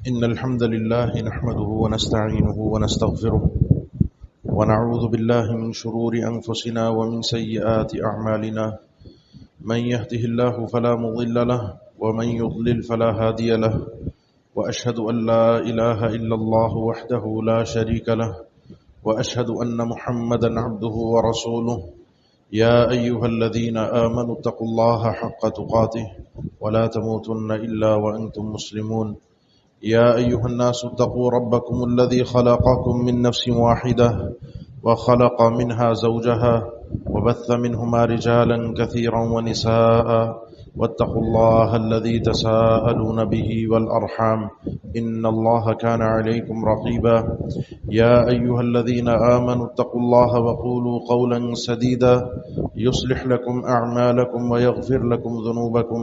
إن الحمد لله نحمده ونستعينه ونستغفره ونعوذ بالله من شرور أنفسنا ومن سيئات أعمالنا من يهده الله فلا مضل له ومن يضلل فلا هادي له وأشهد أن لا إله إلا الله وحده لا شريك له وأشهد أن محمدا عبده ورسوله يا أيها الذين آمنوا اتقوا الله حق تقاته ولا تموتن إلا وأنتم مسلمون يا أيها الناس اتقوا ربكم الذي خلقكم من نفس واحدة وخلق منها زوجها وبث منهما رجالا كثيرا ونساء واتقوا الله الذي تساءلون به والأرحام إن الله كان عليكم رقيبا يا أيها الذين آمنوا اتقوا الله وقولوا قولا سديدا يصلح لكم أعمالكم ويغفر لكم ذنوبكم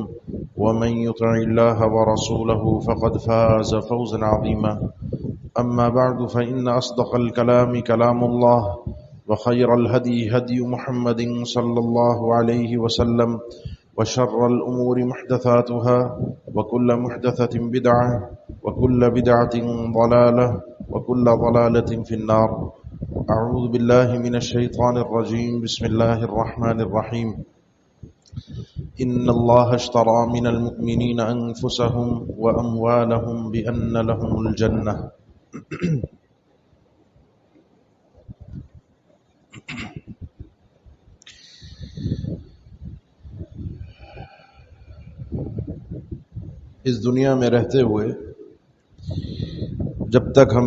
ومن يطع الله ورسوله فقد فاز فوزا عظيما أما بعد فإن أصدق الكلام كلام الله وخير الهدي هدي محمد صلى الله عليه وسلم وشر الأمور محدثاتها وكل محدثة بدعة وكل بدعة ضلالة وكل ضلالة في النار أعوذ بالله من الشيطان الرجيم بسم الله الرحمن الرحيم إن الله اشترى من المؤمنين أنفسهم وأموالهم بأن لهم الجنة اس دنیا میں رہتے ہوئے جب تک ہم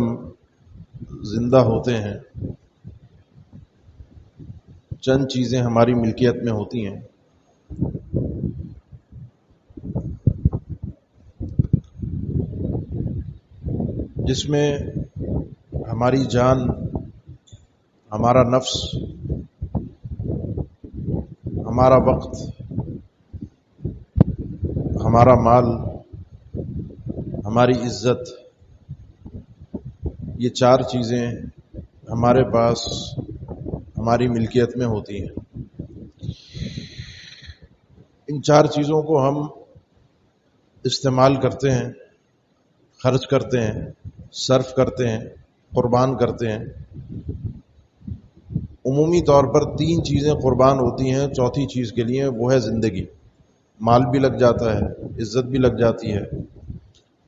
زندہ ہوتے ہیں چند چیزیں ہماری ملکیت میں ہوتی ہیں جس میں ہماری جان، ہمارا نفس، ہمارا وقت، ہمارا مال، ہماری عزت، یہ چار چیزیں ہمارے پاس ہماری ملکیت میں ہوتی ہیں۔ ان چار چیزوں کو ہم استعمال کرتے ہیں، خرچ کرتے ہیں، صرف کرتے ہیں، قربان کرتے ہیں۔ عمومی طور پر تین چیزیں قربان ہوتی ہیں چوتھی چیز کے لیے، وہ ہے زندگی۔ مال بھی لگ جاتا ہے، عزت بھی لگ جاتی ہے،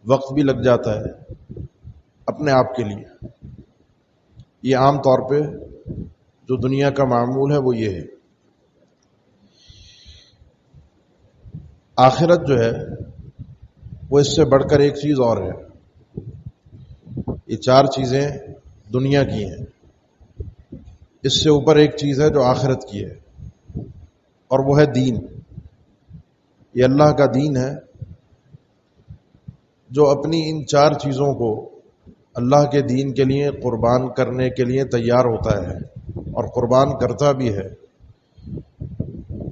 وقت بھی لگ جاتا ہے اپنے آپ کے لیے۔ یہ عام طور پہ جو دنیا کا معمول ہے وہ یہ ہے۔ آخرت جو ہے وہ اس سے بڑھ کر ایک چیز اور ہے۔ یہ چار چیزیں دنیا کی ہیں، اس سے اوپر ایک چیز ہے جو آخرت کی ہے، اور وہ ہے دین۔ یہ اللہ کا دین ہے جو اپنی ان چار چیزوں کو اللہ کے دین کے لیے قربان کرنے کے لیے تیار ہوتا ہے اور قربان کرتا بھی ہے۔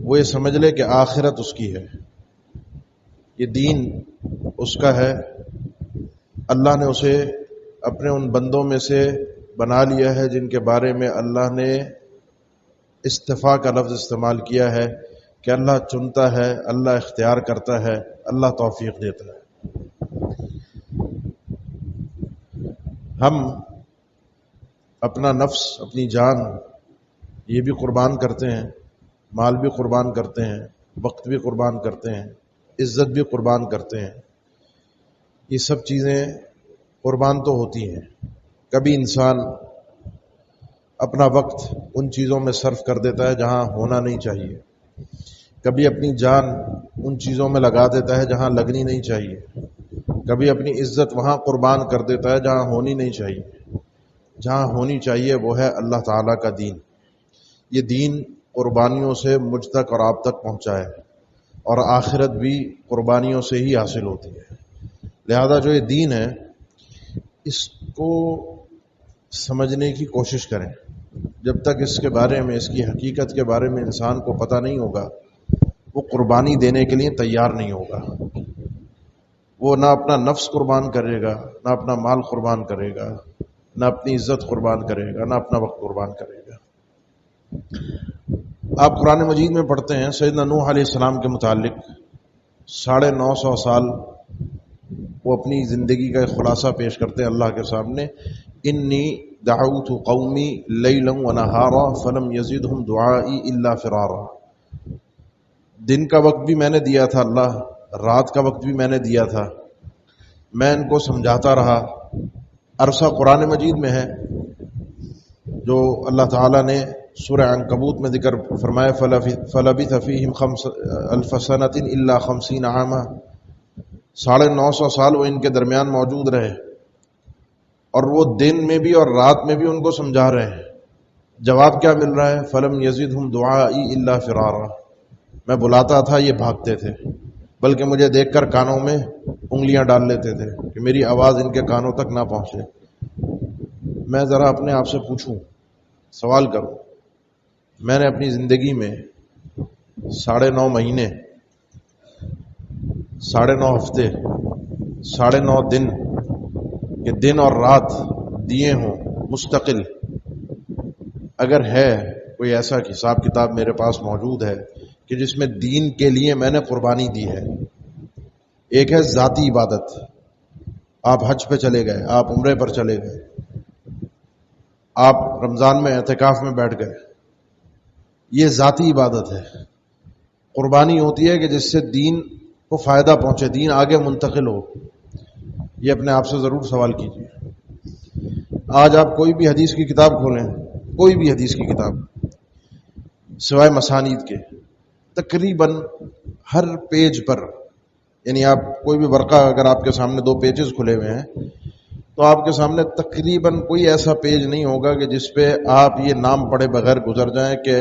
وہ یہ سمجھ لے کہ آخرت اس کی ہے، یہ دین اس کا ہے۔ اللہ نے اسے اپنے ان بندوں میں سے بنا لیا ہے جن کے بارے میں اللہ نے استفاء کا لفظ استعمال کیا ہے کہ اللہ چنتا ہے، اللہ اختیار کرتا ہے، اللہ توفیق دیتا ہے۔ ہم اپنا نفس، اپنی جان یہ بھی قربان کرتے ہیں، مال بھی قربان کرتے ہیں، وقت بھی قربان کرتے ہیں، عزت بھی قربان کرتے ہیں۔ یہ سب چیزیں قربان تو ہوتی ہیں۔ کبھی انسان اپنا وقت ان چیزوں میں صرف کر دیتا ہے جہاں ہونا نہیں چاہیے، کبھی اپنی جان ان چیزوں میں لگا دیتا ہے جہاں لگنی نہیں چاہیے، کبھی اپنی عزت وہاں قربان کر دیتا ہے جہاں ہونی نہیں چاہیے۔ جہاں ہونی چاہیے وہ ہے اللہ تعالیٰ کا دین۔ یہ دین قربانیوں سے مجھ تک اور آپ تک پہنچا ہے، اور آخرت بھی قربانیوں سے ہی حاصل ہوتی ہے۔ لہذا جو یہ دین ہے اس کو سمجھنے کی کوشش کریں۔ جب تک اس کے بارے میں، اس کی حقیقت کے بارے میں انسان کو پتہ نہیں ہوگا، وہ قربانی دینے کے لیے تیار نہیں ہوگا۔ وہ نہ اپنا نفس قربان کرے گا، نہ اپنا مال قربان کرے گا، نہ اپنی عزت قربان کرے گا، نہ اپنا وقت قربان کرے گا۔ آپ قرآن مجید میں پڑھتے ہیں سیدنا نوح علیہ السلام کے متعلق 950 سال وہ اپنی زندگی کا ایک خلاصہ پیش کرتے ہیں اللہ کے سامنے، انی دعوت قومی لیلا ونہارا فلم یزدہم دعائی الا فرارا. دن کا وقت بھی میں نے دیا تھا اللہ، رات کا وقت بھی میں نے دیا تھا، میں ان کو سمجھاتا رہا. عرصہ قرآن مجید میں ہے جو اللہ تعالیٰ نے سورہ عنکبوت میں ذکر فرمایا فلبث فیہم 1000 سنۃ الا 50 عاما، 950 سال وہ ان کے درمیان موجود رہے، اور وہ دن میں بھی اور رات میں بھی ان کو سمجھا رہے ہیں. جواب کیا مل رہا ہے؟ فلم یزدہم دعائی الا فرارا. میں بلاتا تھا یہ بھاگتے تھے، بلکہ مجھے دیکھ کر کانوں میں انگلیاں ڈال لیتے تھے کہ میری آواز ان کے کانوں تک نہ پہنچے. میں ذرا اپنے آپ سے پوچھوں، سوال کروں، میں نے اپنی زندگی میں 9.5 مہینے، 9.5 ہفتے، 9.5 دن کہ دن اور رات دیے ہوں مستقل، اگر ہے کوئی ایسا حساب کتاب میرے پاس موجود ہے کہ جس میں دین کے لیے میں نے قربانی دی ہے. ایک ہے ذاتی عبادت، آپ حج پہ چلے گئے، آپ عمرے پر چلے گئے، آپ رمضان میں اعتکاف میں بیٹھ گئے، یہ ذاتی عبادت ہے. قربانی ہوتی ہے کہ جس سے دین کو فائدہ پہنچے، دین آگے منتقل ہو. یہ اپنے آپ سے ضرور سوال کیجیے. آج آپ کوئی بھی حدیث کی کتاب کھولیں، کوئی بھی حدیث کی کتاب سوائے مسانید کے، تقریباً ہر پیج پر، یعنی آپ کوئی بھی ورقہ اگر آپ کے سامنے 2 پیجز کھلے ہوئے ہیں تو آپ کے سامنے تقریباً کوئی ایسا پیج نہیں ہوگا کہ جس پہ آپ یہ نام پڑھے بغیر گزر جائیں کہ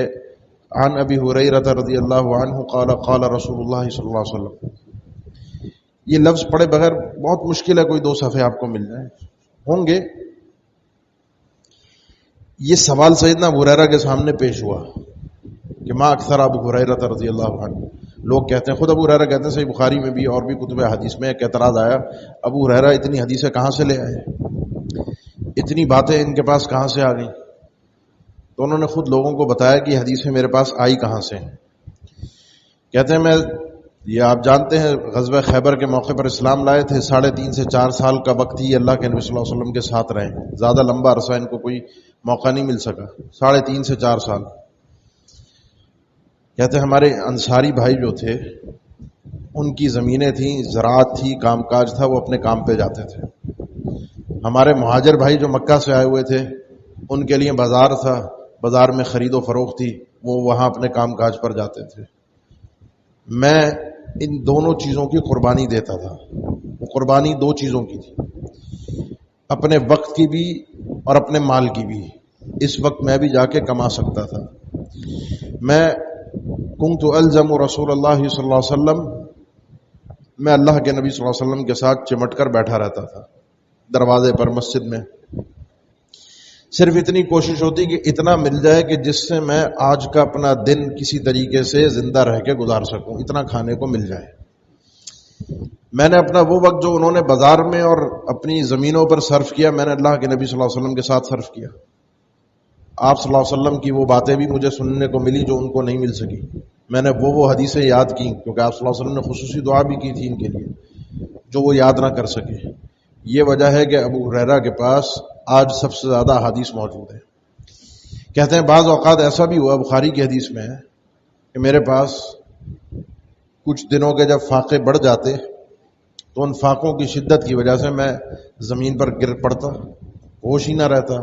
عن ابی ہریرہ رضی اللہ عنہ قال قال رسول اللہ صلی اللہ علیہ وسلم. یہ لفظ پڑھے بغیر بہت مشکل ہے کوئی 2 صفحے آپ کو مل جائیں ہوں گے. یہ سوال سیدنا ابو ہریرہ کے سامنے پیش ہوا کہ ما اکثر ابو ہریرہ رضی اللہ عنہ. لوگ کہتے ہیں، خود ابو ہریرہ کہتے ہیں، صحیح بخاری میں بھی اور بھی کتب حدیث میں ایک اعتراض آیا، ابو ہریرہ اتنی حدیثیں کہاں سے لے آئے، اتنی باتیں ان کے پاس کہاں سے آ گئیں؟ تو انہوں نے خود لوگوں کو بتایا کہ یہ حدیثیں میرے پاس آئی کہاں سے ہیں. کہتے ہیں یہ آپ جانتے ہیں غزوہ خیبر کے موقع پر اسلام لائے تھے، 3.5 سے 4 سال کا وقت ہی اللہ کے نبی صلی اللہ علیہ وسلم کے ساتھ رہے، زیادہ لمبا عرصہ ان کو کوئی موقع نہیں مل سکا، 3.5 سے 4 سال. کہتے ہیں ہمارے انصاری بھائی جو تھے ان کی زمینیں تھیں، زراعت تھی، کام کاج تھا، وہ اپنے کام پہ جاتے تھے. ہمارے مہاجر بھائی جو مکہ سے آئے ہوئے تھے ان کے لیے بازار تھا، بازار میں خرید و فروخت تھی، وہ وہاں اپنے کام کاج پر جاتے تھے. میں ان دونوں چیزوں کی قربانی دیتا تھا. وہ قربانی 2 چیزوں کی تھی، اپنے وقت کی بھی اور اپنے مال کی بھی. اس وقت میں بھی جا کے کما سکتا تھا. میں کنت الزم رسول اللہ صلی اللہ علیہ وسلم، میں اللہ کے نبی صلی اللہ علیہ وسلم کے ساتھ چمٹ کر بیٹھا رہتا تھا دروازے پر مسجد میں. صرف اتنی کوشش ہوتی کہ اتنا مل جائے کہ جس سے میں آج کا اپنا دن کسی طریقے سے زندہ رہ کے گزار سکوں، اتنا کھانے کو مل جائے. میں نے اپنا وہ وقت جو انہوں نے بازار میں اور اپنی زمینوں پر صرف کیا، میں نے اللہ کے نبی صلی اللہ علیہ وسلم کے ساتھ صرف کیا. آپ صلی اللہ علیہ وسلم کی وہ باتیں بھی مجھے سننے کو ملی جو ان کو نہیں مل سکی. میں نے وہ حدیثیں یاد کی، کیونکہ آپ صلی اللہ علیہ وسلم نے خصوصی دعا بھی کی تھی ان کے لیے جو وہ یاد نہ کر سکے. یہ وجہ ہے کہ ابو ہریرہ کے پاس آج سب سے زیادہ حدیث موجود ہے. کہتے ہیں بعض اوقات ایسا بھی ہوا، بخاری کی حدیث میں ہے کہ میرے پاس کچھ دنوں کے جب فاقے بڑھ جاتے تو ان فاقوں کی شدت کی وجہ سے میں زمین پر گر پڑتا، ہوش ہی نہ رہتا،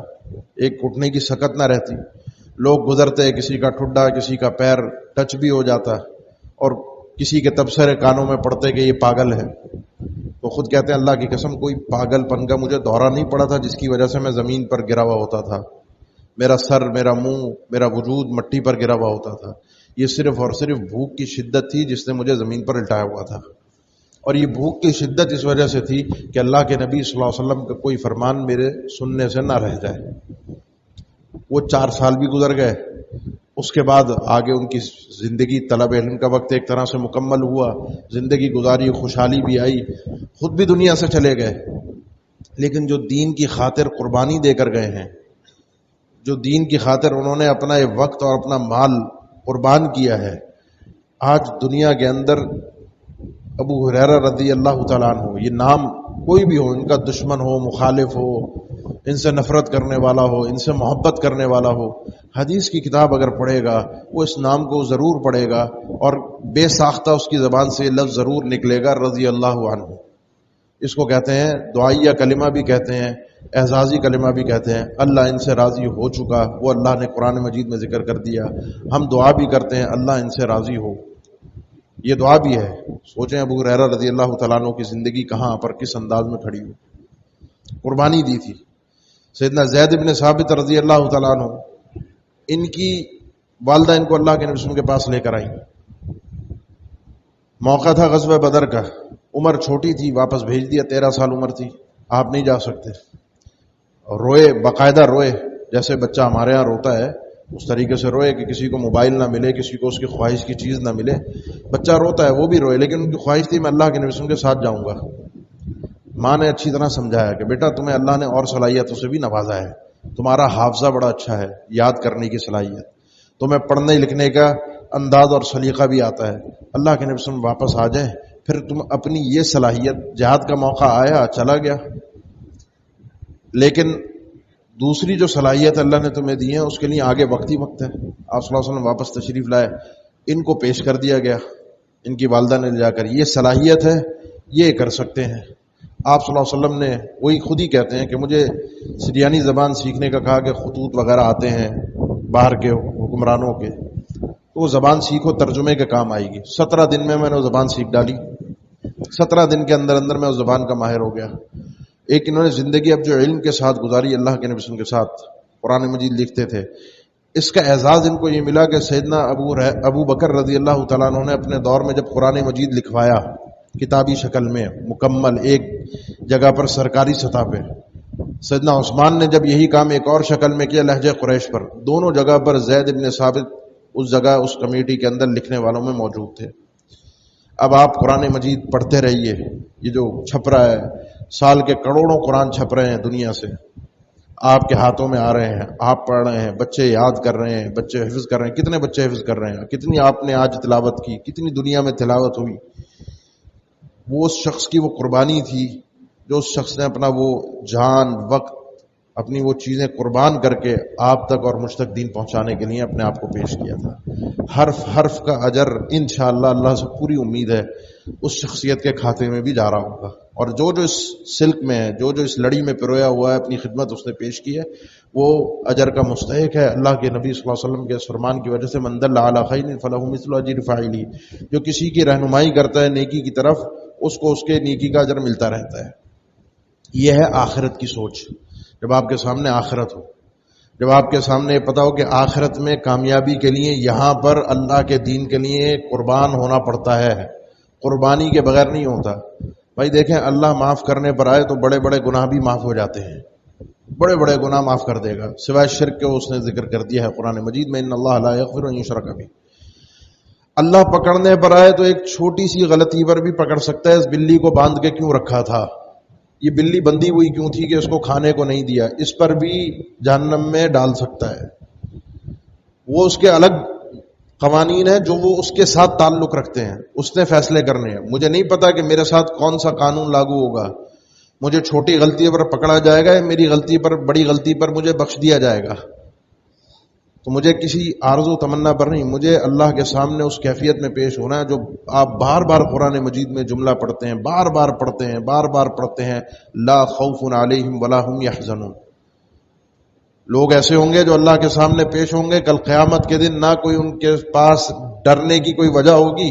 ایک گھٹنے کی سکت نہ رہتی. لوگ گزرتے، کسی کا ٹھڈا، کسی کا پیر ٹچ بھی ہو جاتا، اور کسی کے تبصرے کانوں میں پڑتے کہ یہ پاگل ہے. تو خود کہتے ہیں اللہ کی قسم کوئی پاگل پن کا مجھے دورہ نہیں پڑا تھا جس کی وجہ سے میں زمین پر گرا ہوا ہوتا تھا. میرا سر، میرا منہ، میرا وجود مٹی پر گرا ہوا ہوتا تھا. یہ صرف اور صرف بھوک کی شدت تھی جس نے مجھے زمین پر لٹایا ہوا تھا. اور یہ بھوک کی شدت اس وجہ سے تھی کہ اللہ کے نبی صلی اللہ علیہ وسلم کا کوئی فرمان میرے سننے سے نہ رہ جائے. وہ 4 سال بھی گزر گئے. اس کے بعد آگے ان کی زندگی، طلب علم کا وقت ایک طرح سے مکمل ہوا، زندگی گزاری، خوشحالی بھی آئی، خود بھی دنیا سے چلے گئے. لیکن جو دین کی خاطر قربانی دے کر گئے ہیں، جو دین کی خاطر انہوں نے اپنا یہ وقت اور اپنا مال قربان کیا ہے، آج دنیا کے اندر ابو ہریرہ رضی اللہ تعالیٰ عنہ یہ نام کوئی بھی ہو، ان کا دشمن ہو، مخالف ہو، ان سے نفرت کرنے والا ہو، ان سے محبت کرنے والا ہو، حدیث کی کتاب اگر پڑھے گا وہ اس نام کو ضرور پڑھے گا اور بے ساختہ اس کی زبان سے لفظ ضرور نکلے گا رضی اللہ عنہ۔ اس کو کہتے ہیں دعائیہ کلمہ بھی کہتے ہیں، اعزازی کلمہ بھی کہتے ہیں۔ اللہ ان سے راضی ہو چکا، وہ اللہ نے قرآن مجید میں ذکر کر دیا۔ ہم دعا بھی کرتے ہیں اللہ ان سے راضی ہو، یہ دعا بھی ہے۔ سوچیں ابو ہریرہ رضی اللہ تعالیٰ عنہ کی زندگی کہاں پر کس انداز میں کھڑی ہو، قربانی دی تھی۔ سیدنا زید بن ثابت رضی اللہ تعالیٰ عنہ، ان کی والدہ ان کو اللہ کے نبی صلی اللہ علیہ وسلم کے پاس لے کر آئیں۔ موقع تھا غزوہ بدر کا، عمر چھوٹی تھی، واپس بھیج دیا، 13 سال عمر تھی، آپ نہیں جا سکتے۔ اور روئے، باقاعدہ روئے، جیسے بچہ ہمارے ہاں روتا ہے اس طریقے سے روئے کہ کسی کو موبائل نہ ملے، کسی کو اس کی خواہش کی چیز نہ ملے۔ بچہ روتا ہے وہ بھی روئے، لیکن ان کی خواہش تھی میں اللہ کے نبی صلی اللہ علیہ وسلم کے ساتھ جاؤں گا۔ ماں نے اچھی طرح سمجھایا کہ بیٹا تمہیں اللہ نے اور صلاحیتوں سے بھی نوازا ہے، تمہارا حافظہ بڑا اچھا ہے، یاد کرنے کی صلاحیت، تمہیں پڑھنے لکھنے کا انداز اور سلیقہ بھی آتا ہے، اللہ کے نبی صلی اللہ علیہ وسلم واپس آ جائیں، پھر تم اپنی یہ صلاحیت، جہاد کا موقع آیا چلا گیا، لیکن دوسری جو صلاحیت اللہ نے تمہیں دی ہے اس کے لیے آگے وقت ہی وقت ہے۔ آپ صلی اللہ علیہ وسلم واپس تشریف لائے، ان کو پیش کر دیا گیا، ان کی والدہ نے لے جا کر یہ صلاحیت ہے، یہ کر سکتے ہیں۔ آپ صلی اللہ علیہ وسلم نے وہی خود ہی کہتے ہیں کہ مجھے سریانی زبان سیکھنے کا کہا کہ خطوط وغیرہ آتے ہیں باہر کے حکمرانوں کے، تو وہ زبان سیکھو، ترجمے کے کام آئے گی۔ 17 دن میں نے وہ زبان سیکھ ڈالی، 17 دن کے اندر اندر میں اس زبان کا ماہر ہو گیا۔ ایک انہوں نے زندگی اب جو علم کے ساتھ گزاری، اللہ کے نبی صلی اللہ علیہ وسلم کے ساتھ قرآن مجید لکھتے تھے، اس کا اعزاز ان کو یہ ملا کہ سیدنا ابو بکر رضی اللہ تعالیٰ عنہ نے اپنے دور میں جب قرآن مجید لکھوایا کتابی شکل میں مکمل ایک جگہ پر سرکاری سطح پہ، سیدنا عثمان نے جب یہی کام ایک اور شکل میں کیا لہجہ قریش پر، دونوں جگہ پر زید بن ثابت اس جگہ اس کمیٹی کے اندر لکھنے والوں میں موجود تھے۔ اب آپ قرآن مجید پڑھتے رہیے، یہ جو چھپ رہا ہے، سال کے کروڑوں قرآن چھپ رہے ہیں دنیا سے، آپ کے ہاتھوں میں آ رہے ہیں، آپ پڑھ رہے ہیں، بچے یاد کر رہے ہیں، بچے حفظ کر رہے ہیں۔ کتنے بچے حفظ کر رہے ہیں؟ کتنی آپ نے آج تلاوت کی؟ کتنی دنیا میں تلاوت ہوئی؟ وہ اس شخص کی وہ قربانی تھی جو اس شخص نے اپنا وہ جان، وقت، اپنی وہ چیزیں قربان کر کے آپ تک اور مجھ تک دین پہنچانے کے لیے اپنے آپ کو پیش کیا تھا۔ حرف حرف کا اجر انشاءاللہ اللہ سے پوری امید ہے اس شخصیت کے کھاتے میں بھی جا رہا ہوگا، اور جو اس سلک میں ہے، جو اس لڑی میں پرویا ہوا ہے، اپنی خدمت اس نے پیش کی ہے، وہ اجر کا مستحق ہے۔ اللہ کے نبی صلی اللہ علیہ وسلم کے اس فرمان کی وجہ سے من دل علی خیر فلہ مثل اجر فاعلہ، جو کسی کی رہنمائی کرتا ہے نیکی کی طرف، اس کو اس کے نیکی کا اجر ملتا رہتا ہے۔ یہ ہے آخرت کی سوچ۔ جب آپ کے سامنے آخرت ہو، جب آپ کے سامنے پتا ہو کہ آخرت میں کامیابی کے لیے یہاں پر اللہ کے دین کے لیے قربان ہونا پڑتا ہے، قربانی کے بغیر نہیں ہوتا۔ بھائی دیکھیں، اللہ معاف کرنے پر آئے تو بڑے بڑے گناہ بھی معاف ہو جاتے ہیں، بڑے بڑے گناہ معاف کر دے گا، سوائے شرک کے اس نے ذکر کر دیا ہے قرآن مجید میں، ان اللہ لا یغفر ان یشرک بہ۔ اللہ پکڑنے پر آئے تو ایک چھوٹی سی غلطی پر بھی پکڑ سکتا ہے۔ اس بلی کو باندھ کے کیوں رکھا تھا؟ یہ بلی بندی ہوئی کیوں تھی کہ اس کو کھانے کو نہیں دیا؟ اس پر بھی جہنم میں ڈال سکتا ہے۔ وہ اس کے الگ قوانین ہیں جو وہ اس کے ساتھ تعلق رکھتے ہیں، اس نے فیصلے کرنے ہیں۔ مجھے نہیں پتا کہ میرے ساتھ کون سا قانون لاگو ہوگا، مجھے چھوٹی غلطی پر پکڑا جائے گا یا میری غلطی پر، بڑی غلطی پر مجھے بخش دیا جائے گا۔ تو مجھے کسی آرزو تمنا پر نہیں، مجھے اللہ کے سامنے اس کیفیت میں پیش ہونا ہے جو آپ بار بار قرآن مجید میں جملہ پڑھتے ہیں، بار بار پڑھتے ہیں، بار بار پڑھتے ہیں، لا خوف علیہم ولا هم یحزنون۔ لوگ ایسے ہوں گے جو اللہ کے سامنے پیش ہوں گے کل قیامت کے دن، نہ کوئی ان کے پاس ڈرنے کی کوئی وجہ ہوگی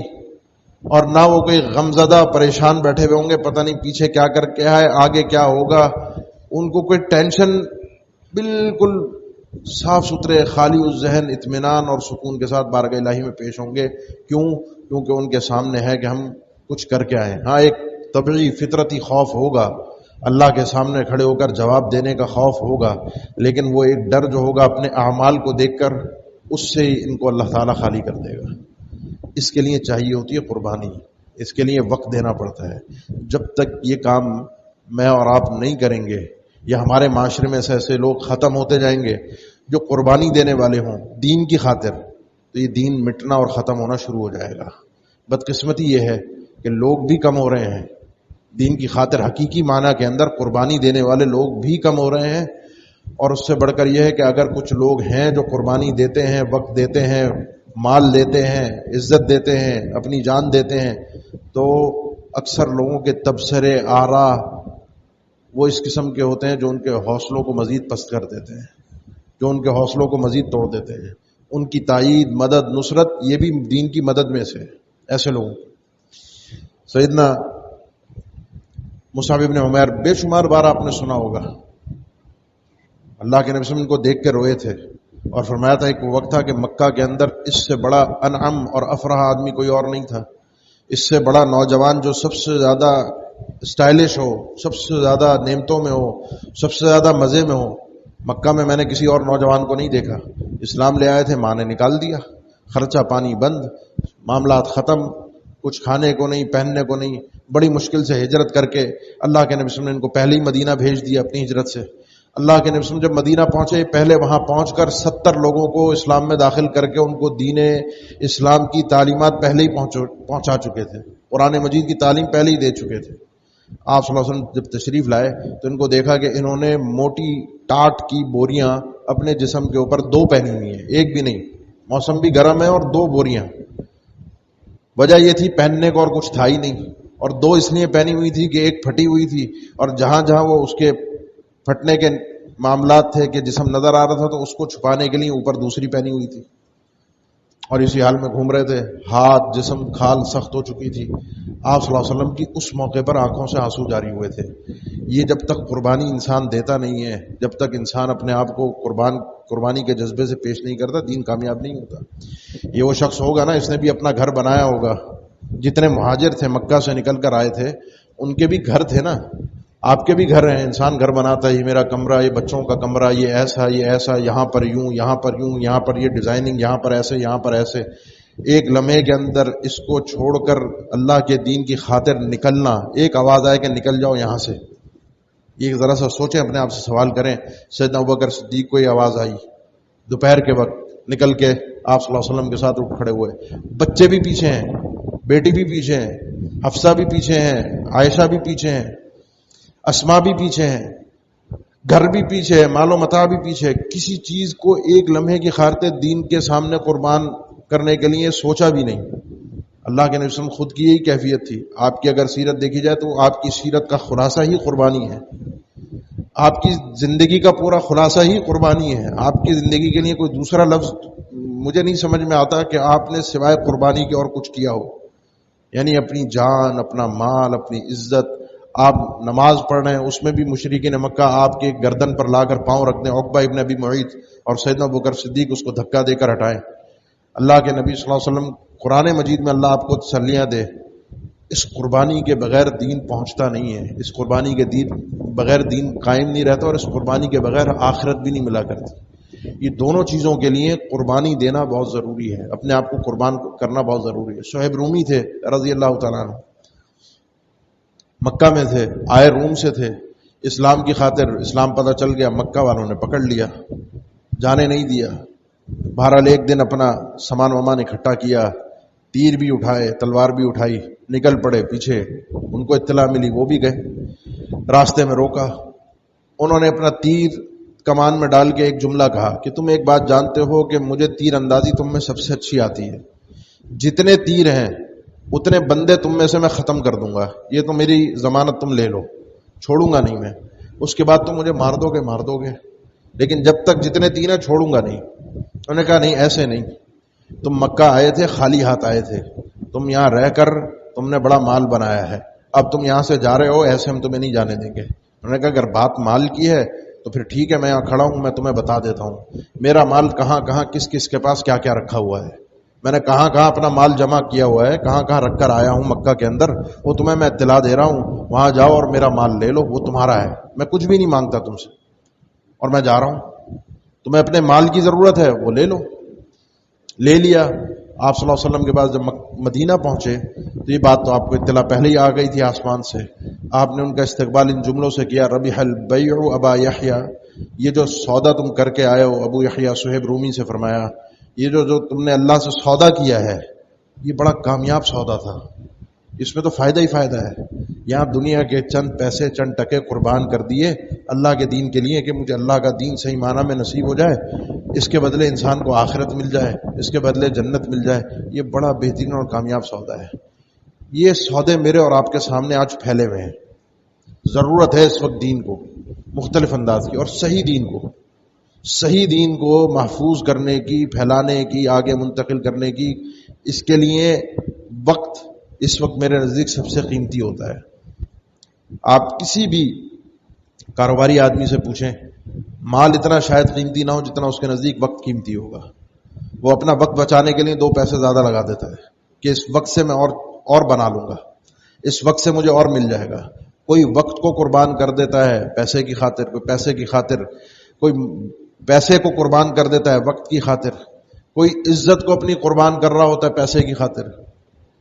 اور نہ وہ کوئی غمزدہ پریشان بیٹھے ہوئے ہوں گے، پتہ نہیں پیچھے کیا کر کے ہے، آگے کیا ہوگا۔ ان کو کوئی ٹینشن، بالکل صاف ستھرے، خالی الذہن، اطمینان اور سکون کے ساتھ بارگاہ الہی میں پیش ہوں گے۔ کیوں؟ کیونکہ ان کے سامنے ہے کہ ہم کچھ کر کے آئے۔ ہاں، ایک طبعی فطرتی خوف ہوگا، اللہ کے سامنے کھڑے ہو کر جواب دینے کا خوف ہوگا، لیکن وہ ایک ڈر جو ہوگا اپنے اعمال کو دیکھ کر، اس سے ان کو اللہ تعالیٰ خالی کر دے گا۔ اس کے لیے چاہیے ہوتی ہے قربانی، اس کے لیے وقت دینا پڑتا ہے۔ جب تک یہ کام میں اور آپ نہیں کریں گے، یا ہمارے معاشرے میں ایسے لوگ ختم ہوتے جائیں گے جو قربانی دینے والے ہوں دین کی خاطر، تو یہ دین مٹنا اور ختم ہونا شروع ہو جائے گا۔ بدقسمتی یہ ہے کہ لوگ بھی کم ہو رہے ہیں، دین کی خاطر حقیقی معنی کے اندر قربانی دینے والے لوگ بھی کم ہو رہے ہیں، اور اس سے بڑھ کر یہ ہے کہ اگر کچھ لوگ ہیں جو قربانی دیتے ہیں، وقت دیتے ہیں، مال دیتے ہیں، عزت دیتے ہیں، اپنی جان دیتے ہیں، تو اکثر لوگوں کے تبصرے، آراء وہ اس قسم کے ہوتے ہیں جو ان کے حوصلوں کو مزید پست کر دیتے ہیں، جو ان کے حوصلوں کو مزید توڑ دیتے ہیں. ان کی تائید، مدد، نصرت یہ بھی دین کی مدد میں سے ایسے لوگوں. سیدنا مصعب بن عمیر بے شمار بار آپ نے سنا ہوگا، اللہ کے نبی صلی اللہ علیہ وسلم کو دیکھ کے روئے تھے، اور فرمایا تھا ایک وقت تھا کہ مکہ کے اندر اس سے بڑا انعم اور افرح آدمی کوئی اور نہیں تھا، اس سے بڑا نوجوان جو سب سے زیادہ اسٹائلش ہو، سب سے زیادہ نعمتوں میں ہو، سب سے زیادہ مزے میں ہو، مکہ میں نے کسی اور نوجوان کو نہیں دیکھا. اسلام لے آئے تھے، ماں نے نکال دیا، خرچہ پانی بند، معاملات ختم، کچھ کھانے کو نہیں، پہننے کو نہیں، بڑی مشکل سے ہجرت کر کے اللہ کے نبی صلی اللہ علیہ وسلم نے ان کو پہلے ہی مدینہ بھیج دیا اپنی ہجرت سے. اللہ کے نبی صلی اللہ علیہ وسلم جب مدینہ پہنچے، پہلے وہاں پہنچ کر 70 لوگوں کو اسلام میں داخل کر کے ان کو دین اسلام کی تعلیمات پہلے ہی پہنچا چکے تھے، قرآن مجید کی تعلیم پہلے ہی دے چکے تھے. آپ صلی اللہ علیہ وسلم جب تشریف لائے تو ان کو دیکھا کہ انہوں نے موٹی ٹاٹ کی بوریاں اپنے جسم کے اوپر 2 پہنی ہوئی ہیں، ایک بھی نہیں. موسم بھی گرم ہے اور 2 بوریاں. وجہ یہ تھی پہننے کو اور کچھ تھا ہی نہیں، اور 2 اس لیے پہنی ہوئی تھی کہ ایک پھٹی ہوئی تھی، اور جہاں جہاں وہ اس کے پھٹنے کے معاملات تھے کہ جسم نظر آ رہا تھا تو اس کو چھپانے کے لیے اوپر دوسری پہنی ہوئی تھی، اور اسی حال میں گھوم رہے تھے. ہاتھ، جسم، کھال سخت ہو چکی تھی. آپ صلی اللہ علیہ وسلم کی اس موقع پر آنکھوں سے آنسو جاری ہوئے تھے. یہ جب تک قربانی انسان دیتا نہیں ہے، جب تک انسان اپنے آپ کو قربانی کے جذبے سے پیش نہیں کرتا، دین کامیاب نہیں ہوتا. یہ وہ شخص ہوگا نا، اس نے بھی اپنا گھر بنایا ہوگا. جتنے مہاجر تھے مکہ سے نکل کر آئے تھے، ان کے بھی گھر تھے نا، آپ کے بھی گھر ہیں. انسان گھر بناتا ہے، یہ میرا کمرہ، یہ بچوں کا کمرہ، یہ ایسا، یہ ایسا، یہاں پر یوں، یہاں پر یوں، یہاں پر یہ ڈیزائننگ، یہاں پر ایسے، یہاں پر ایسے. ایک لمحے کے اندر اس کو چھوڑ کر اللہ کے دین کی خاطر نکلنا، ایک آواز آئے کہ نکل جاؤ یہاں سے. یہ ذرا سا سوچیں، اپنے آپ سے سوال کریں. سیدنا ابوبکر صدیق کو یہ آواز آئی دوپہر کے وقت، نکل کے آپ صلی اللہ علیہ وسلم کے ساتھ اٹھ کھڑے ہوئے. بچے بھی پیچھے ہیں، بیٹی بھی پیچھے ہیں، حفصہ بھی پیچھے ہیں، عائشہ بھی پیچھے ہیں، اسما بھی پیچھے ہیں، گھر بھی پیچھے ہے، مال و متاع بھی پیچھے ہے. کسی چیز کو ایک لمحے کی خاطر دین کے سامنے قربان کرنے کے لیے سوچا بھی نہیں. اللہ کے نبی صلی اللہ علیہ وسلم خود کی یہی کیفیت تھی. آپ کی اگر سیرت دیکھی جائے تو آپ کی سیرت کا خلاصہ ہی قربانی ہے. آپ کی زندگی کا پورا خلاصہ ہی قربانی ہے. آپ کی زندگی کے لیے کوئی دوسرا لفظ مجھے نہیں سمجھ میں آتا کہ آپ نے سوائے قربانی کے اور کچھ کیا ہو. یعنی اپنی جان، اپنا مال، اپنی عزت. آپ نماز پڑھ رہے ہیں، اس میں بھی مشرکین مکہ آپ کے گردن پر لا کر پاؤں رکھ دیں، عقبہ ابن ابی معیط اور سیدنا ابوبکر صدیق اس کو دھکا دے کر ہٹائیں. اللہ کے نبی صلی اللہ علیہ وسلم، قرآن مجید میں اللہ آپ کو تسلیاں دے. اس قربانی کے بغیر دین پہنچتا نہیں ہے، اس قربانی کے بغیر دین قائم نہیں رہتا، اور اس قربانی کے بغیر آخرت بھی نہیں ملا کرتی. یہ دونوں چیزوں کے لیے قربانی دینا بہت ضروری ہے، اپنے آپ کو قربان کرنا بہت ضروری ہے. صہیب رومی تھے رضی اللہ تعالیٰ عنہ، مکہ میں تھے، آئے روم سے تھے. اسلام کی خاطر اسلام پتہ چل گیا، مکہ والوں نے پکڑ لیا، جانے نہیں دیا. بہرحال ایک دن اپنا سامان وامان اکٹھا کیا، تیر بھی اٹھائے، تلوار بھی اٹھائی، نکل پڑے پیچھے. ان کو اطلاع ملی، وہ بھی گئے. راستے میں روکا، انہوں نے اپنا تیر کمان میں ڈال کے ایک جملہ کہا کہ تم ایک بات جانتے ہو کہ مجھے تیر اندازی تم میں سب سے اچھی آتی ہے، جتنے تیر ہیں اتنے بندے تم میں سے میں ختم کر دوں گا، یہ تو میری ضمانت تم لے لو، چھوڑوں گا نہیں میں. اس کے بعد تم مجھے مار دو گے، لیکن جب تک جتنے تیر ہیں چھوڑوں گا نہیں. انہوں نے کہا نہیں، ایسے نہیں، تم مکہ آئے تھے خالی ہاتھ آئے تھے، تم یہاں رہ کر تم نے بڑا مال بنایا ہے، اب تم یہاں سے جا رہے ہو، ایسے ہم تمہیں نہیں جانے دیں گے. انہوں نے کہا اگر بات مال کی ہے تو پھر ٹھیک ہے، میں یہاں کھڑا ہوں، میں تمہیں بتا دیتا ہوں میرا مال کہاں کہاں کس کس کے پاس کیا کیا رکھا ہوا ہے. میں نے کہاں کہاں اپنا مال جمع کیا ہوا ہے، کہاں کہاں رکھ کر آیا ہوں مکہ کے اندر، وہ تمہیں میں اطلاع دے رہا ہوں. وہاں جاؤ اور میرا مال لے لو، وہ تمہارا ہے، میں کچھ بھی نہیں مانگتا تم سے، اور میں جا رہا ہوں. تمہیں اپنے مال کی ضرورت ہے، وہ لے لو. لے لیا. آپ صلی اللہ علیہ وسلم کے بعد جب مدینہ پہنچے تو یہ بات تو آپ کو اطلاع پہلے ہی آ گئی تھی آسمان سے. آپ نے ان کا استقبال ان جملوں سے کیا، ربح البیع ابا یحییٰ، یہ جو سودا تم کر کے آئے ہو، ابو یحییٰ صہیب رومی سے فرمایا، یہ جو تم نے اللہ سے سودا کیا ہے، یہ بڑا کامیاب سودا تھا، اس میں تو فائدہ ہی فائدہ ہے. یہاں دنیا کے چند پیسے چند ٹکے قربان کر دیے اللہ کے دین کے لیے کہ مجھے اللہ کا دین صحیح معنی میں نصیب ہو جائے، اس کے بدلے انسان کو آخرت مل جائے، اس کے بدلے جنت مل جائے، یہ بڑا بہترین اور کامیاب سودا ہے۔ یہ سودے میرے اور آپ کے سامنے آج پھیلے ہوئے ہیں۔ ضرورت ہے اس وقت دین کو مختلف انداز کی، اور صحیح دین کو محفوظ کرنے کی، پھیلانے کی، آگے منتقل کرنے کی۔ اس کے لیے وقت اس وقت میرے نزدیک سب سے قیمتی ہوتا ہے۔ آپ کسی بھی کاروباری آدمی سے پوچھیں، مال اتنا شاید قیمتی نہ ہو جتنا اس کے نزدیک وقت قیمتی ہوگا۔ وہ اپنا وقت بچانے کے لیے 2 پیسے زیادہ لگا دیتا ہے کہ اس وقت سے میں اور بنا لوں گا، اس وقت سے مجھے اور مل جائے گا۔ کوئی وقت کو قربان کر دیتا ہے پیسے کی خاطر، کوئی پیسے کی خاطر، کوئی پیسے کو قربان کر دیتا ہے وقت کی خاطر، کوئی عزت کو اپنی قربان کر رہا ہوتا ہے پیسے کی خاطر۔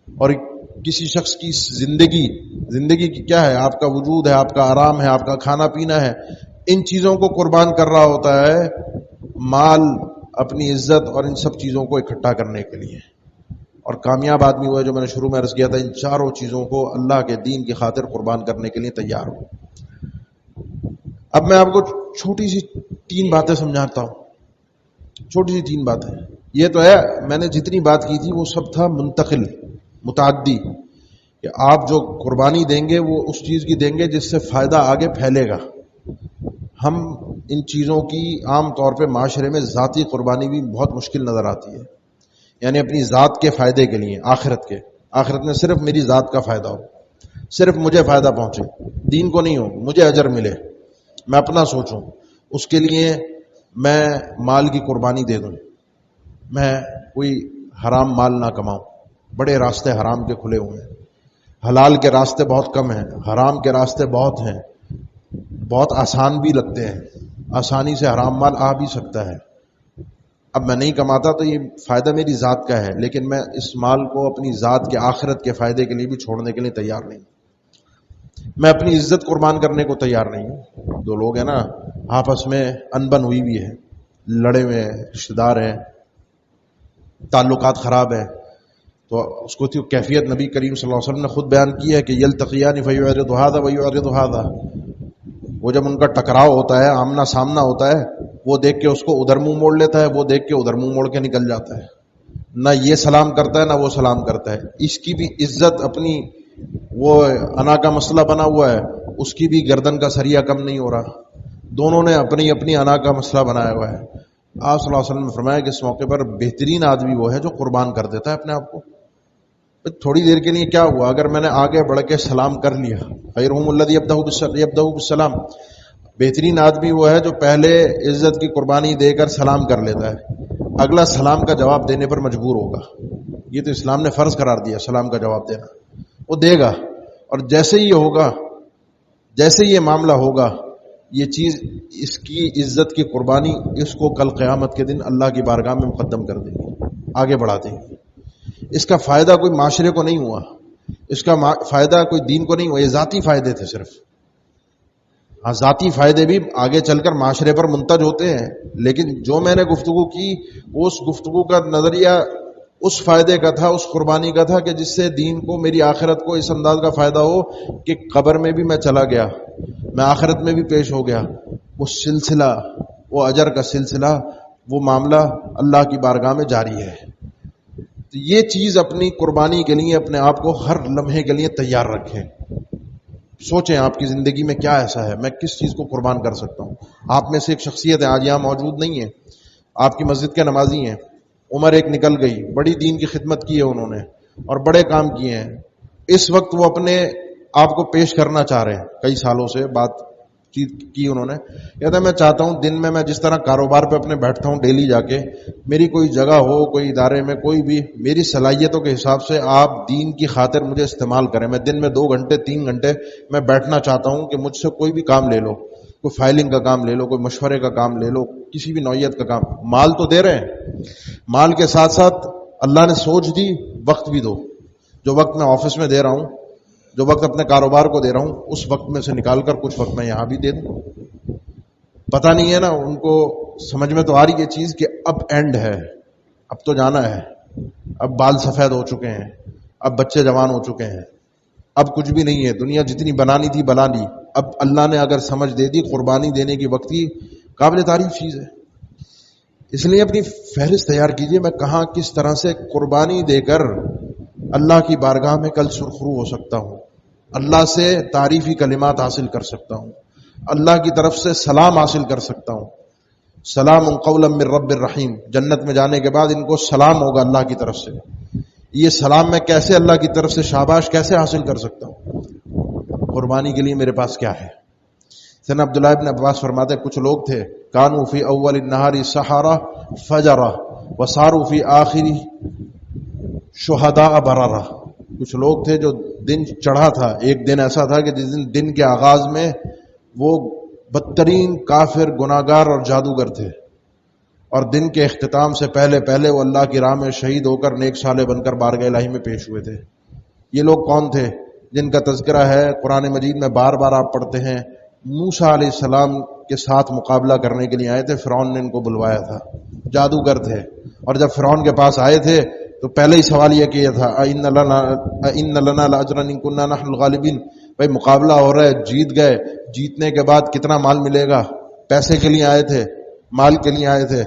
اور کسی شخص کی زندگی کی کیا ہے؟ آپ کا وجود ہے، آپ کا آرام ہے، آپ کا کھانا پینا ہے، ان چیزوں کو قربان کر رہا ہوتا ہے مال، اپنی عزت اور ان سب چیزوں کو اکٹھا کرنے کے لیے۔ اور کامیاب آدمی وہ ہے جو میں نے شروع میں عرض کیا تھا، ان چاروں چیزوں کو اللہ کے دین کی خاطر قربان کرنے کے لیے تیار ہو۔ اب میں آپ کو چھوٹی سی 3 باتیں سمجھاتا ہوں، چھوٹی سی 3 باتیں۔ یہ تو ہے میں نے جتنی بات کی تھی وہ سب تھا منتقل، متعدی، کہ آپ جو قربانی دیں گے وہ اس چیز کی دیں گے جس سے فائدہ آگے پھیلے گا۔ ہم ان چیزوں کی عام طور پہ معاشرے میں ذاتی قربانی بھی بہت مشکل نظر آتی ہے، یعنی اپنی ذات کے فائدے کے لیے، آخرت میں صرف میری ذات کا فائدہ ہو، صرف مجھے فائدہ پہنچے، دین کو نہیں ہو، مجھے اجر ملے، میں اپنا سوچوں، اس کے لیے میں مال کی قربانی دے دوں، میں کوئی حرام مال نہ کماؤں۔ بڑے راستے حرام کے کھلے ہوئے ہیں، حلال کے راستے بہت کم ہیں، حرام کے راستے بہت ہیں، بہت آسان بھی لگتے ہیں، آسانی سے حرام مال آ بھی سکتا ہے۔ اب میں نہیں کماتا تو یہ فائدہ میری ذات کا ہے، لیکن میں اس مال کو اپنی ذات کے آخرت کے فائدے کے لیے بھی چھوڑنے کے لیے تیار نہیں۔ میں اپنی عزت قربان کرنے کو تیار نہیں ہوں۔ 2 لوگ ہیں نا آپس میں انبن ہوئی بھی ہے، لڑے ہوئے ہیں، رشتے دار ہیں، تعلقات خراب ہیں، تو اس کو کیفیت نبی کریم صلی اللہ علیہ وسلم نے خود بیان کی ہے کہ یلتقیان فیعرض ھذا ویعرض ھذا، وہ جب ان کا ٹکراؤ ہوتا ہے، آمنا سامنا ہوتا ہے، وہ دیکھ کے اس کو ادھر منہ موڑ لیتا ہے، وہ دیکھ کے ادھر منہ موڑ کے نکل جاتا ہے، نہ یہ سلام کرتا ہے نہ وہ سلام کرتا ہے۔ اس کی بھی عزت اپنی، وہ انا کا مسئلہ بنا ہوا ہے، اس کی بھی گردن کا سریا کم نہیں ہو رہا، دونوں نے اپنی اپنی انا کا مسئلہ بنایا ہوا ہے۔ آپ صلی اللہ علیہ وسلم نے فرمایا کہ اس موقع پر بہترین آدمی وہ ہے جو قربان کر دیتا ہے اپنے آپ کو۔ تھوڑی دیر کے لیے کیا ہوا اگر میں نے آگے بڑھ کے سلام کر لیا، خیرہم الذی یبدأ بالسلام، بہترین آدمی وہ ہے جو پہلے عزت کی قربانی دے کر سلام کر لیتا ہے، اگلا سلام کا جواب دینے پر مجبور ہوگا۔ یہ تو اسلام نے فرض قرار دیا سلام کا جواب دینا، وہ دے گا، اور جیسے ہی یہ ہوگا، جیسے یہ معاملہ ہوگا، یہ چیز، اس کی عزت کی قربانی اس کو کل قیامت کے دن اللہ کی بارگاہ میں مقدم کر دے گی، آگے بڑھا دے گی۔ اس کا فائدہ کوئی معاشرے کو نہیں ہوا، اس کا فائدہ کوئی دین کو نہیں ہوا، یہ ذاتی فائدے تھے صرف۔ ہاں ذاتی فائدے بھی آگے چل کر معاشرے پر منتج ہوتے ہیں، لیکن جو میں نے گفتگو کی اس گفتگو کا نظریہ اس فائدے کا تھا، اس قربانی کا تھا کہ جس سے دین کو، میری آخرت کو اس انداز کا فائدہ ہو کہ قبر میں بھی میں چلا گیا، میں آخرت میں بھی پیش ہو گیا، وہ سلسلہ، وہ اجر کا سلسلہ، وہ معاملہ اللہ کی بارگاہ میں جاری ہے۔ تو یہ چیز اپنی قربانی کے لیے اپنے آپ کو ہر لمحے کے لیے تیار رکھیں۔ سوچیں آپ کی زندگی میں کیا ایسا ہے، میں کس چیز کو قربان کر سکتا ہوں۔ آپ میں سے ایک شخصیت ہے، آج یہاں موجود نہیں ہے، آپ کی مسجد کے نمازی ہیں، عمر ایک نکل گئی، بڑی دین کی خدمت کی ہے انہوں نے اور بڑے کام کیے ہیں، اس وقت وہ اپنے آپ کو پیش کرنا چاہ رہے ہیں، کئی سالوں سے بات کی انہوں نے، کہتا ہے میں چاہتا ہوں دن میں جس طرح کاروبار پہ اپنے بیٹھتا ہوں ڈیلی جا کے، میری کوئی جگہ ہو، کوئی ادارے میں، کوئی بھی میری صلاحیتوں کے حساب سے آپ دین کی خاطر مجھے استعمال کریں، میں دن میں 2 گھنٹے 3 گھنٹے میں بیٹھنا چاہتا ہوں کہ مجھ سے کوئی بھی کام لے لو، کوئی فائلنگ کا کام لے لو، کوئی مشورے کا کام لے لو، کسی بھی نوعیت کا کام، مال تو دے رہے ہیں، مال کے ساتھ ساتھ اللہ نے سوچ دی وقت بھی دو، جو وقت میں آفس میں دے رہا ہوں، جو وقت اپنے کاروبار کو دے رہا ہوں، اس وقت میں سے نکال کر کچھ وقت میں یہاں بھی دے دوں۔ پتہ نہیں ہے نا ان کو، سمجھ میں تو آ رہی ہے چیز کہ اب اینڈ ہے، اب تو جانا ہے، اب بال سفید ہو چکے ہیں، اب بچے جوان ہو چکے ہیں، اب کچھ بھی نہیں ہے، دنیا جتنی بنانی تھی بنا لی، اب اللہ نے اگر سمجھ دے دی قربانی دینے کی وقت کی، قابل تعریف چیز ہے۔ اس لیے اپنی فہرست تیار کیجئے، میں کہاں کس طرح سے قربانی دے کر اللہ کی بارگاہ میں کل سرخرو ہو سکتا ہوں، اللہ سے تعریفی کلمات حاصل کر سکتا ہوں، اللہ کی طرف سے سلام حاصل کر سکتا ہوں۔ سلام قولا من رب الرحیم، جنت میں جانے کے بعد ان کو سلام ہوگا اللہ کی طرف سے۔ یہ سلام میں کیسے اللہ کی طرف سے شاباش کیسے حاصل کر سکتا ہوں؟ قربانی کے لیے میرے پاس کیا ہے؟ سیدنا عبداللہ ابن عباس فرماتے ہیں کچھ لوگ تھے، کانوا فی اول النہار سحرا فجرا وصاروا فی آخری شہداء بررا۔ کچھ لوگ تھے جو دن چڑھا تھا، ایک دن ایسا تھا کہ جس دن کے آغاز میں وہ بدترین کافر، گناہگار اور جادوگر تھے، اور دن کے اختتام سے پہلے وہ اللہ کی راہ میں شہید ہو کر نیک صالح بن کر بارگاہ الہی میں پیش ہوئے تھے۔ یہ لوگ کون تھے؟ جن کا تذکرہ ہے قرآن مجید میں بار بار آپ پڑھتے ہیں۔ موسیٰ علیہ السلام کے ساتھ مقابلہ کرنے کے لیے آئے تھے، فرعون نے ان کو بلوایا تھا، جادوگر تھے، اور جب فرعون کے پاس آئے تھے تو پہلے ہی سوال یہ کیا تھا اَإِنَّ لَنَا لَأَجْرًا إِن كُنَّا نَحْنُ الْغَالِبِينَ، بھائی مقابلہ ہو رہا ہے، جیت گئے، جیتنے کے بعد کتنا مال ملے گا؟ پیسے کے لیے آئے تھے، مال کے لیے آئے تھے؟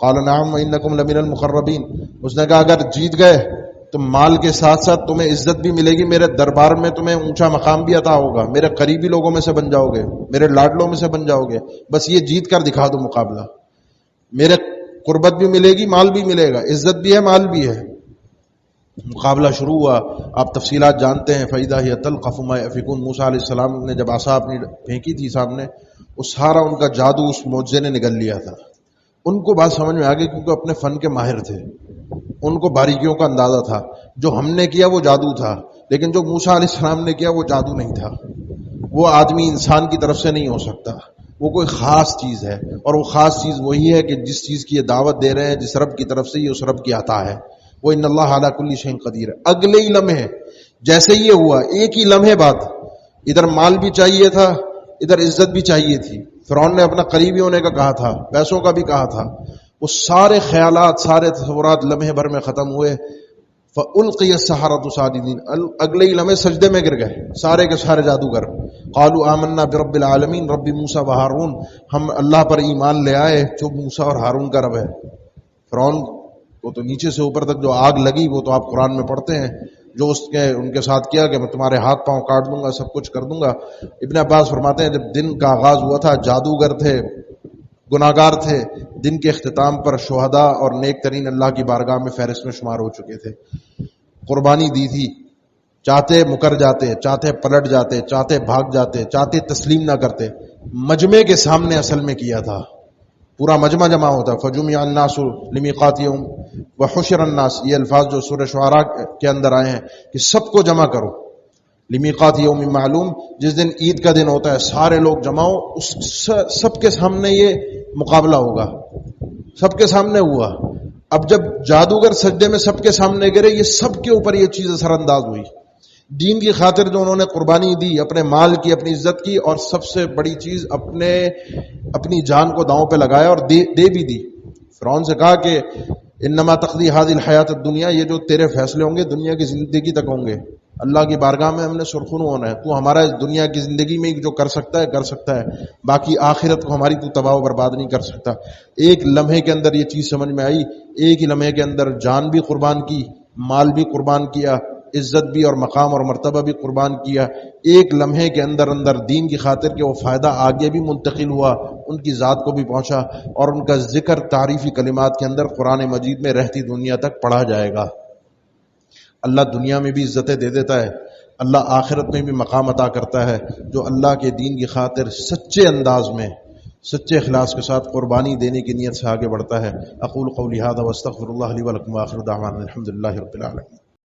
قال نعم وانکم لمن المقربین، اس نے کہا اگر جیت گئے تو مال کے ساتھ ساتھ تمہیں عزت بھی ملے گی، میرے دربار میں تمہیں اونچا مقام بھی عطا ہوگا، میرے قریبی لوگوں میں سے بن جاؤ گے، میرے لاڈلوں میں سے بن جاؤ گے، بس یہ جیت کر دکھا دو مقابلہ، میرے قربت بھی ملے گی، مال بھی ملے گا، عزت بھی ہے، مال بھی ہے۔ مقابلہ شروع ہوا، آپ تفصیلات جانتے ہیں۔ فَإِذَا هِيَ تَلْقَفُ مَا يَأْفِكُونَ، موسیٰ علیہ السلام نے جب عصا اپنی پھینکی تھی سامنے، وہ سارا ان کا جادو اس معجزے نے نگل لیا تھا۔ ان کو بات سمجھ میں آ گئی کیونکہ اپنے فن کے ماہر تھے، ان کو باریکیوں کا اندازہ تھا۔ جو ہم نے کیا وہ جادو تھا، لیکن جو موسیٰ علیہ السلام نے کیا وہ جادو نہیں تھا، وہ آدمی انسان کی طرف سے نہیں ہو سکتا، وہ کوئی خاص چیز ہے، اور وہ خاص چیز وہی ہے کہ جس چیز کی یہ دعوت دے رہے ہیں، جس رب کی طرف سے، یہ اس رب کی عطا ہے، وہ ان اللہ علی کل شیء قدیر ہے۔ اگلے ہی لمحے جیسے یہ ہوا، ایک ہی لمحے بعد ادھر مال بھی چاہیے تھا، ادھر عزت بھی چاہیے تھی، فرعون نے اپنا قریبی ہونے کا کہا تھا، پیسوں کا بھی کہا تھا، وہ سارے خیالات، سارے تصورات لمحے بھر میں ختم ہوئے۔ فَأُلْقِيَ السَّحَرَةُ سَاجِدِينَ، اگلے ہی لمحے سجدے میں گر گئے سارے کے سارے جادوگر۔ قالوا آمنا برب العالمین رب موسیٰ و ہارون، ہم اللہ پر ایمان لے آئے جو موسیٰ اور ہارون کا رب ہے۔ فرعون کو تو نیچے سے اوپر تک جو آگ لگی وہ تو آپ قرآن میں پڑھتے ہیں، جو اس کے ان کے ساتھ کیا کہ میں تمہارے ہاتھ پاؤں کاٹ دوں گا، سب کچھ کر دوں گا۔ ابن عباس فرماتے ہیں جب دن کا آغاز ہوا تھا، جادوگر تھے، گناہگار تھے، دن کے اختتام پر شہداء اور نیک ترین اللہ کی بارگاہ میں فہرست میں شمار ہو چکے تھے۔ قربانی دی تھی، چاہتے مکر جاتے، چاہتے پلٹ جاتے، چاہتے بھاگ جاتے، چاہتے تسلیم نہ کرتے، مجمع کے سامنے اصل میں کیا تھا، پورا مجمع جمع ہوتا۔ فجمع الناس لمیقات یوم وحشر الناس، یہ الفاظ جو سورہ شعراء کے اندر آئے ہیں کہ سب کو جمع کرو، لمیقات یوم معلوم، جس دن عید کا دن ہوتا ہے سارے لوگ جمع ہو، اس سب کے سامنے یہ مقابلہ ہوگا، سب کے سامنے ہوا۔ اب جب جادوگر سجدے میں سب کے سامنے گرے، یہ سب کے اوپر یہ چیز اثر انداز ہوئی، دین کی خاطر جو انہوں نے قربانی دی، اپنے مال کی، اپنی عزت کی، اور سب سے بڑی چیز اپنی جان کو داؤں پہ لگایا اور دے بھی دی۔ فرعون سے کہا کہ انما تقضی هذه الحیات الدنیا، یہ جو تیرے فیصلے ہوں گے دنیا کی زندگی تک ہوں گے، اللہ کی بارگاہ میں ہم نے سرخرو ہونا ہے، تو ہمارا اس دنیا کی زندگی میں جو کر سکتا ہے کر سکتا ہے، باقی آخرت کو ہماری تو تباہ و برباد نہیں کر سکتا۔ ایک لمحے کے اندر یہ چیز سمجھ میں آئی، ایک ہی لمحے کے اندر جان بھی قربان کی، مال بھی قربان کیا، عزت بھی اور مقام اور مرتبہ بھی قربان کیا، ایک لمحے کے اندر دین کی خاطر کہ وہ فائدہ آگے بھی منتقل ہوا، ان کی ذات کو بھی پہنچا، اور ان کا ذکر تعریفی کلمات کے اندر قرآن مجید میں رہتی دنیا تک پڑھا جائے گا۔ اللہ دنیا میں بھی عزتیں دے دیتا ہے، اللہ آخرت میں بھی مقام عطا کرتا ہے جو اللہ کے دین کی خاطر سچے انداز میں، سچے اخلاص کے ساتھ قربانی دینے کی نیت سے آگے بڑھتا ہے۔ اقول قولی ھذا واستغفر اللہ لی ولکم وآخر دعوانا الحمد للہ رب العالمین۔